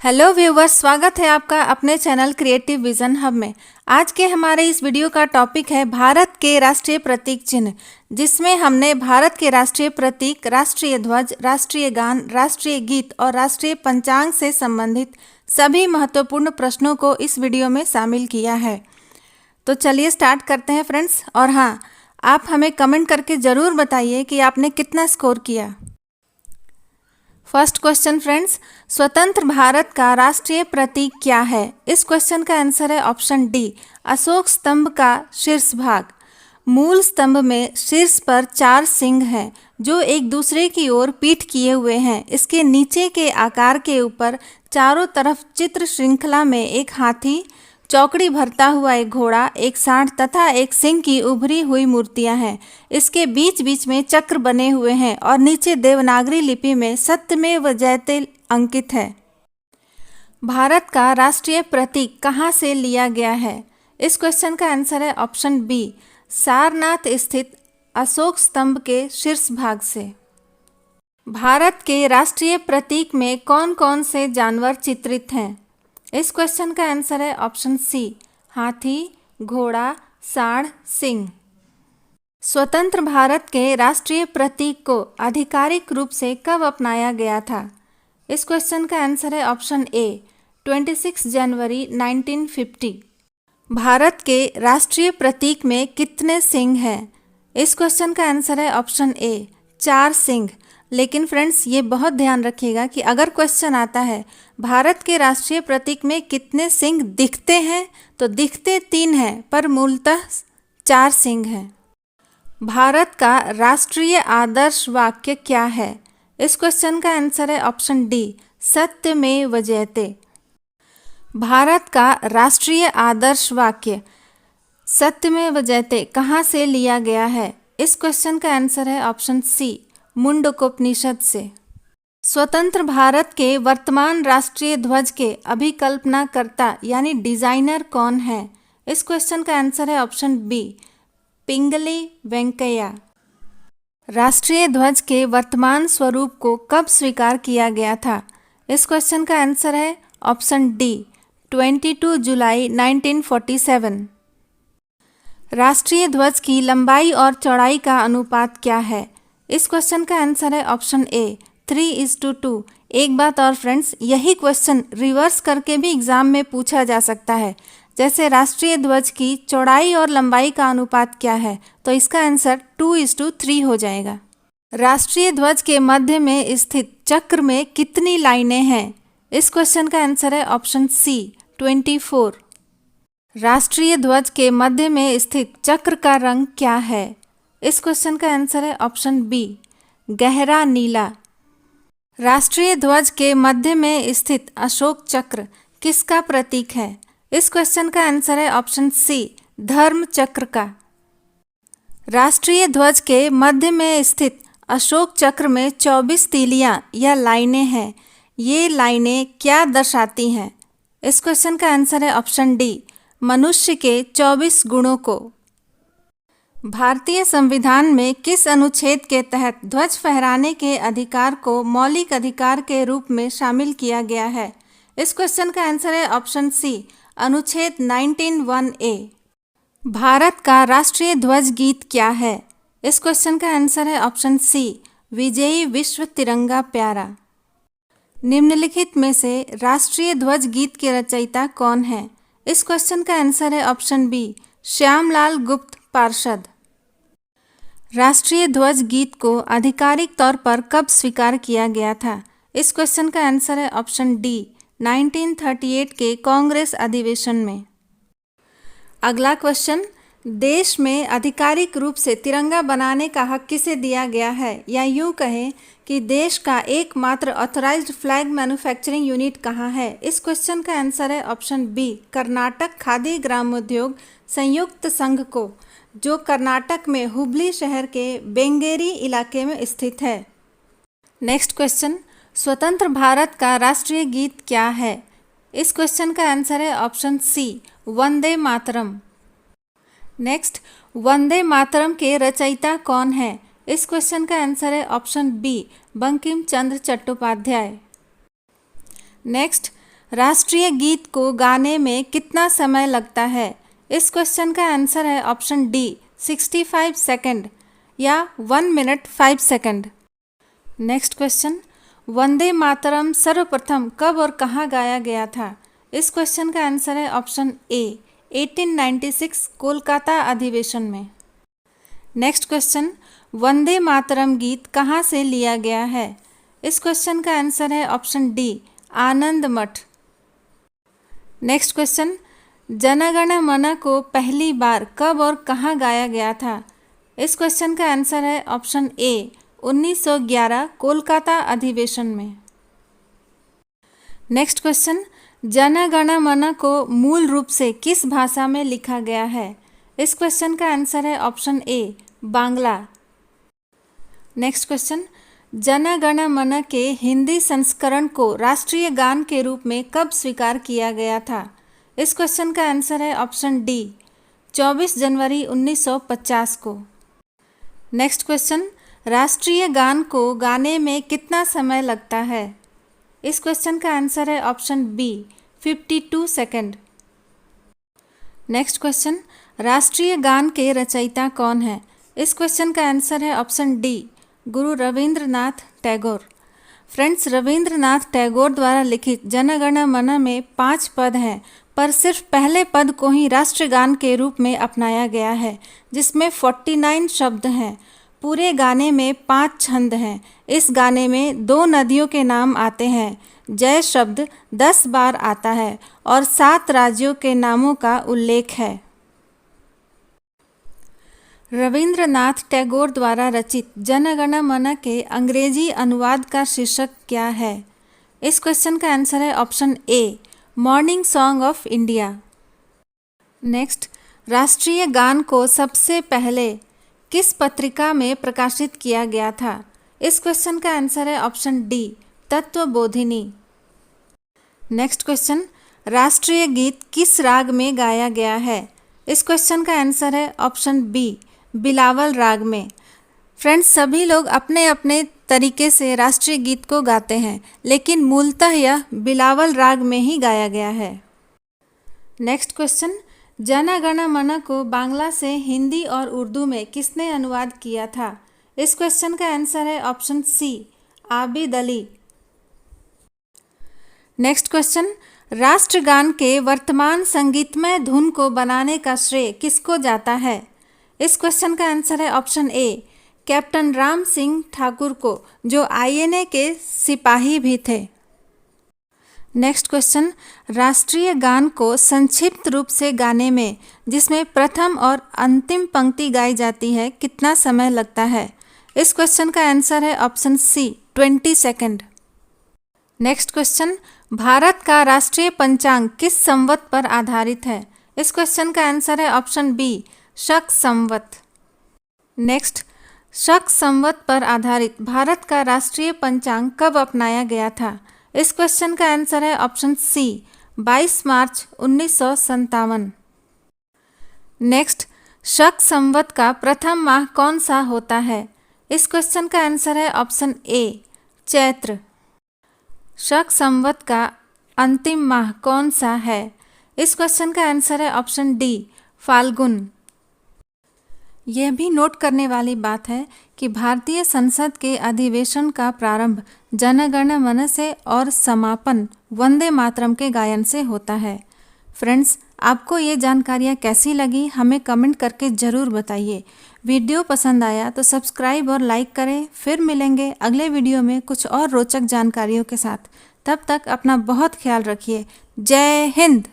Hello viewers, स्वागत है आपका अपने चैनल क्रिएटिव विजन हब में। आज के हमारे इस वीडियो का टॉपिक है भारत के राष्ट्रीय प्रतीक चिन्ह, जिसमें हमने भारत के राष्ट्रीय प्रतीक, राष्ट्रीय ध्वज, राष्ट्रीय गान, राष्ट्रीय गीत और राष्ट्रीय पंचांग से संबंधित सभी महत्वपूर्ण प्रश्नों को इस वीडियो में शामिल किया है। तो चलिए स्टार्ट करते हैं फ्रेंड्स। और हाँ, आप हमें कमेंट करके ज़रूर बताइए कि आपने कितना स्कोर किया। फर्स्ट क्वेश्चन फ्रेंड्स, स्वतंत्र भारत का राष्ट्रीय प्रतीक क्या है? इस क्वेश्चन का आंसर है ऑप्शन डी, अशोक स्तंभ का शीर्ष भाग। मूल स्तंभ में शीर्ष पर 4 सिंह हैं जो एक दूसरे की ओर पीठ किए हुए हैं। इसके नीचे के आकार के ऊपर चारों तरफ चित्र श्रृंखला में एक हाथी, चौकड़ी भरता हुआ एक घोड़ा, एक सांड तथा एक सिंह की उभरी हुई मूर्तियां हैं। इसके बीच बीच में चक्र बने हुए हैं और नीचे देवनागरी लिपि में सत्यमेव जयते अंकित है। भारत का राष्ट्रीय प्रतीक कहाँ से लिया गया है? इस क्वेश्चन का आंसर है ऑप्शन बी, सारनाथ स्थित अशोक स्तंभ के शीर्ष भाग से। भारत के राष्ट्रीय प्रतीक में कौन कौन से जानवर चित्रित हैं? इस क्वेश्चन का आंसर है ऑप्शन सी, हाथी, घोड़ा, सांड, सिंह। स्वतंत्र भारत के राष्ट्रीय प्रतीक को आधिकारिक रूप से कब अपनाया गया था? इस क्वेश्चन का आंसर है ऑप्शन ए, 26 जनवरी 1950। भारत के राष्ट्रीय प्रतीक में कितने सिंह हैं? इस क्वेश्चन का आंसर है ऑप्शन ए, 4 सिंह। लेकिन फ्रेंड्स, ये बहुत ध्यान रखिएगा कि अगर क्वेश्चन आता है भारत के राष्ट्रीय प्रतीक में कितने सिंह दिखते हैं, तो दिखते 3 हैं पर मूलतः 4 सिंह हैं। भारत का राष्ट्रीय आदर्श वाक्य क्या है? इस क्वेश्चन का आंसर है ऑप्शन डी, सत्यमेव जयते। भारत का राष्ट्रीय आदर्श वाक्य सत्यमेव जयते कहाँ से लिया गया है? इस क्वेश्चन का आंसर है ऑप्शन सी, मुंडकोपनिषद से। स्वतंत्र भारत के वर्तमान राष्ट्रीय ध्वज के अभिकल्पनाकर्ता यानी डिजाइनर कौन है? इस क्वेश्चन का आंसर है ऑप्शन बी, पिंगली वेंकैया। राष्ट्रीय ध्वज के वर्तमान स्वरूप को कब स्वीकार किया गया था? इस क्वेश्चन का आंसर है ऑप्शन डी, 22 जुलाई 1947। राष्ट्रीय ध्वज की लंबाई और चौड़ाई का अनुपात क्या है? इस क्वेश्चन का आंसर है ऑप्शन ए, 3:2। एक बात और फ्रेंड्स, यही क्वेश्चन रिवर्स करके भी एग्जाम में पूछा जा सकता है। जैसे राष्ट्रीय ध्वज की चौड़ाई और लंबाई का अनुपात क्या है, तो इसका आंसर 2:3 हो जाएगा। राष्ट्रीय ध्वज के मध्य में स्थित चक्र में कितनी लाइनें हैं? इस क्वेश्चन का आंसर है ऑप्शन सी, 24। राष्ट्रीय ध्वज के मध्य में स्थित चक्र का रंग क्या है? इस क्वेश्चन का आंसर है ऑप्शन बी, गहरा नीला। राष्ट्रीय ध्वज के मध्य में स्थित अशोक चक्र किसका प्रतीक है? इस क्वेश्चन का आंसर है ऑप्शन सी, धर्म चक्र का। राष्ट्रीय ध्वज के मध्य में स्थित अशोक चक्र में 24 तीलियां या लाइनें हैं। ये लाइनें क्या दर्शाती हैं? इस क्वेश्चन का आंसर है ऑप्शन डी, मनुष्य के 24 गुणों को। भारतीय संविधान में किस अनुच्छेद के तहत ध्वज फहराने के अधिकार को मौलिक अधिकार के रूप में शामिल किया गया है? इस क्वेश्चन का आंसर है ऑप्शन सी, अनुच्छेद 19(1)(a)। भारत का राष्ट्रीय ध्वज गीत क्या है? इस क्वेश्चन का आंसर है ऑप्शन सी, विजयी विश्व तिरंगा प्यारा। निम्नलिखित में से राष्ट्रीय ध्वज गीत के रचयिता कौन है? इस क्वेश्चन का आंसर है ऑप्शन बी, श्यामलाल गुप्त पार्षद। राष्ट्रीय ध्वज गीत को आधिकारिक तौर पर कब स्वीकार किया गया था? इस क्वेश्चन का आंसर है ऑप्शन डी, 1938 के कांग्रेस अधिवेशन में। अगला क्वेश्चन, देश में आधिकारिक रूप से तिरंगा बनाने का हक किसे दिया गया है? या यूं कहें कि देश का एकमात्र ऑथराइज्ड फ्लैग मैन्युफैक्चरिंग यूनिट कहाँ है? इस क्वेश्चन का आंसर है ऑप्शन बी, कर्नाटक खादी ग्रामोद्योग संयुक्त संघ को, जो कर्नाटक में हुबली शहर के बेंगेरी इलाके में स्थित है। नेक्स्ट क्वेश्चन, स्वतंत्र भारत का राष्ट्रीय गीत क्या है? इस क्वेश्चन का आंसर है ऑप्शन सी, वंदे मातरम। नेक्स्ट, वंदे मातरम के रचयिता कौन है? इस क्वेश्चन का आंसर है option B, Bankim Chandra Chattopadhyay. Next, राष्ट्रीय गीत को गाने में कितना समय लगता है? इस क्वेश्चन का आंसर है ऑप्शन डी 65 सेकंड या 1 minute 5 second. Next question, Vande Mataram सर्वप्रथम कब और कहाँ गाया गया था? इस क्वेश्चन का आंसर है ऑप्शन ए 1896 कोलकाता अधिवेशन में। नेक्स्ट क्वेश्चन, वंदे मातरम गीत कहाँ से लिया गया है? इस क्वेश्चन का आंसर है ऑप्शन डी आनंद मठ। नेक्स्ट क्वेश्चन, जनगण मन को पहली बार कब और कहाँ गाया गया था? इस क्वेश्चन का आंसर है ऑप्शन ए 1911 कोलकाता अधिवेशन में। नेक्स्ट क्वेश्चन, जनगण मन को मूल रूप से किस भाषा में लिखा गया है? इस क्वेश्चन का आंसर है option A Bangla. Next question, Janagana Mana के हिंदी संस्करण को राष्ट्रीय गान के रूप में कब स्वीकार किया गया था? इस क्वेश्चन का आंसर है ऑप्शन डी 24 जनवरी 1950 को। नेक्स्ट क्वेश्चन, राष्ट्रीय गान को गाने में कितना समय लगता है? इस क्वेश्चन का आंसर है option B 52 second. Next question, राष्ट्रीय गान के रचयिता कौन है? इस क्वेश्चन का आंसर है ऑप्शन डी गुरु रविंद्रनाथ टैगोर। फ्रेंड्स, रविंद्रनाथ टैगोर द्वारा लिखित जनगण मन में 5 पद हैं, पर सिर्फ पहले पद को ही राष्ट्रगान के रूप में अपनाया गया है, जिसमें 49 शब्द हैं। पूरे गाने में 5 छंद हैं। इस गाने में 2 नदियों के नाम आते हैं। जय शब्द 10 बार आता है और 7 राज्यों के नामों का उल्लेख है। रविंद्रनाथ टैगोर द्वारा रचित जनगण मन के अंग्रेजी अनुवाद का शीर्षक क्या है? इस क्वेश्चन का आंसर है option A morning song of India. Next, राष्ट्रीय गान को सबसे पहले किस पत्रिका में प्रकाशित किया गया था? इस क्वेश्चन का आंसर है option D Tattvabodhini. Next question, राष्ट्रीय गीत किस राग में गाया गया है? इस क्वेश्चन का आंसर है ऑप्शन बी बिलावल राग में। फ्रेंड्स, सभी लोग अपने अपने तरीके से राष्ट्रीय गीत को गाते हैं, लेकिन मूलतः यह बिलावल राग में ही गाया गया है। नेक्स्ट क्वेश्चन, जनगण मन को बांग्ला से हिंदी और उर्दू में किसने अनुवाद किया था? इस क्वेश्चन का आंसर है option C Abid Ali. Next question, राष्ट्रगान के वर्तमान संगीतमय धुन को बनाने का श्रेय किसको जाता है? इस क्वेश्चन का आंसर है option a captain Ram Singh Thakur को, जो आईएनए के सिपाही भी थे। नेक्स्ट क्वेश्चन, राष्ट्रीय गान को संक्षिप्त रूप से गाने में, जिसमें प्रथम और अंतिम पंक्ति गाई जाती है, कितना समय लगता है? इस क्वेश्चन का आंसर है option C 20 second. Next question, Bharat का राष्ट्रीय पंचांग किस संवत पर आधारित है? इस क्वेश्चन का आंसर है ऑप्शन बी शक संवत। नेक्स्ट, शक संवत पर आधारित भारत का राष्ट्रीय पंचांग कब अपनाया गया था? इस क्वेश्चन का आंसर है ऑप्शन सी 22 मार्च 1957। नेक्स्ट, शक संवत का प्रथम माह कौन सा होता है? इस क्वेश्चन का आंसर है ऑप्शन ए चैत्र। शक संवत का अंतिम माह कौन सा है? इस क्वेश्चन का आंसर है ऑप्शन डी फाल्गुन। यह भी नोट करने वाली बात है कि भारतीय संसद के अधिवेशन का प्रारंभ जनगण मन से और समापन वंदे मातरम के गायन से होता है। फ्रेंड्स, आपको ये जानकारियाँ कैसी लगी हमें कमेंट करके ज़रूर बताइए। वीडियो पसंद आया तो सब्सक्राइब और लाइक करें। फिर मिलेंगे अगले वीडियो में कुछ और रोचक जानकारियों के साथ। तब तक अपना बहुत ख्याल रखिए। जय हिंद।